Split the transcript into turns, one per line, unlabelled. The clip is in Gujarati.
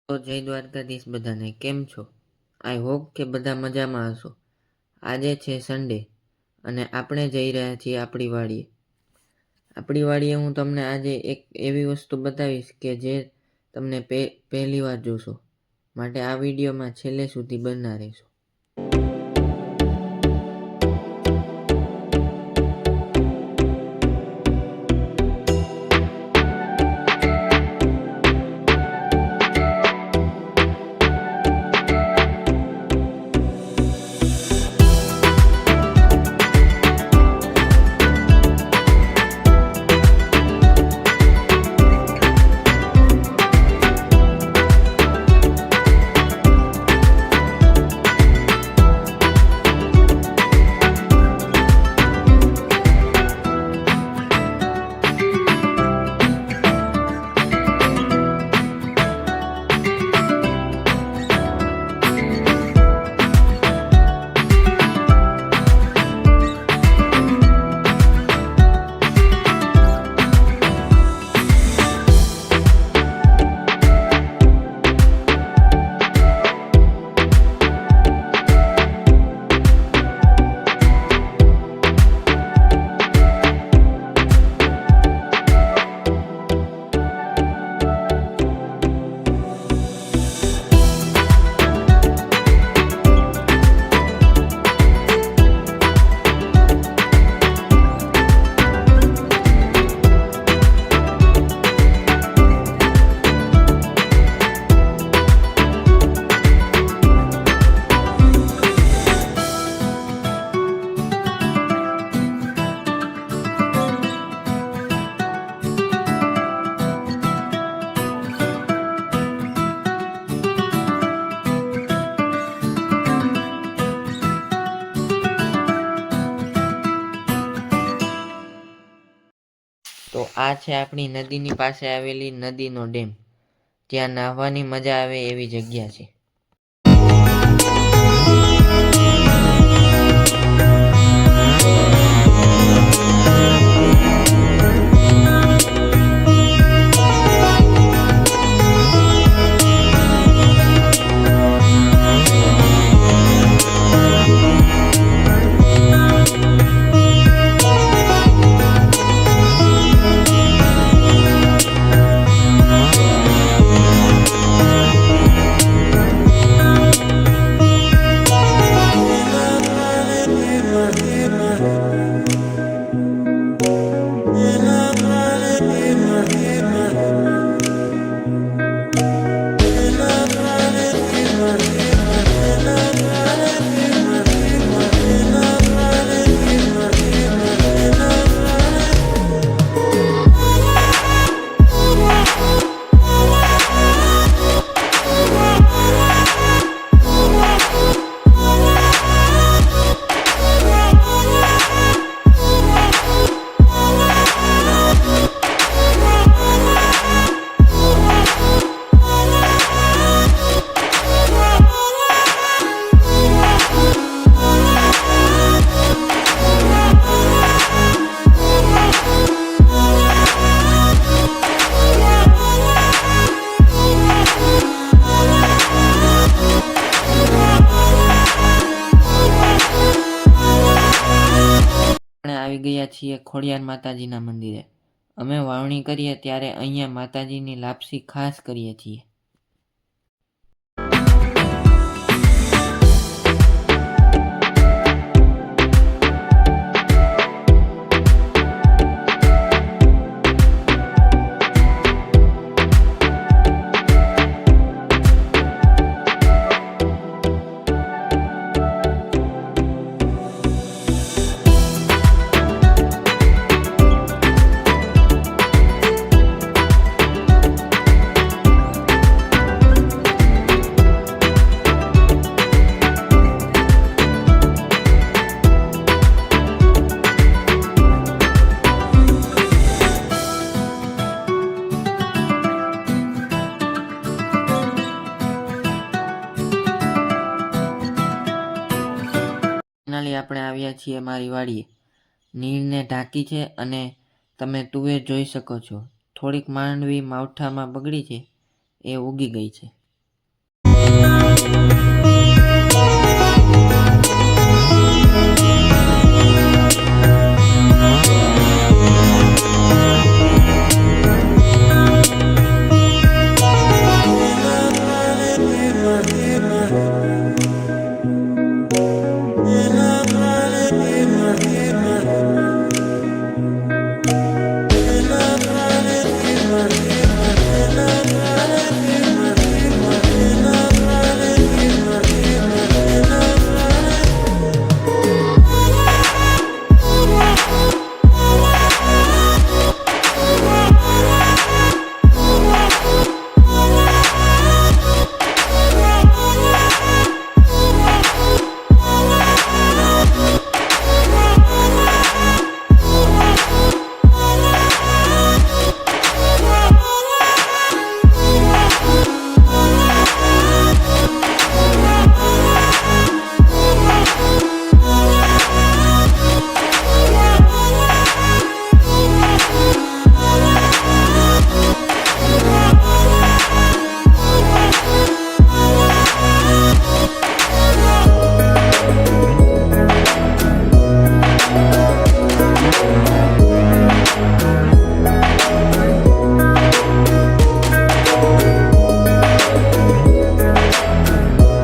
તો જય દ્વારકાધીશ બધાને. કેમ છો? આઈ હોપ કે બધા મજામાં હશો. આજે છે સન્ડે અને આપણે જઈ રહ્યા છીએ આપણી વાડીએ. હું તમને આજે એક એવી વસ્તુ બતાવીશ કે જે તમને પહેલી વાર જોશો, માટે આ વિડીયોમાં છેલ્લે સુધી બન્યા રહેશો. તો આ છે આપણી નદીની પાસે આવેલી નદીનો ડેમ. ત્યાં નાહવાની મજા આવે એવી જગ્યા છે. આવી ગયા છીએ ખોડિયાર માતાજીના મંદિરે. અમે વાવણી કરીએ ત્યારે અહીંયા માતાજીની લાપસી ખાસ કરીએ છીએ. ફાઇનલી આપણે આવ્યા છીએ મારી વાડીએ. નીરને ઢાંકી છે અને તમે તુવેર જોઈ શકો છો. થોડીક માંડવી માવઠામાં બગડી છે, એ ઉગી ગઈ છે.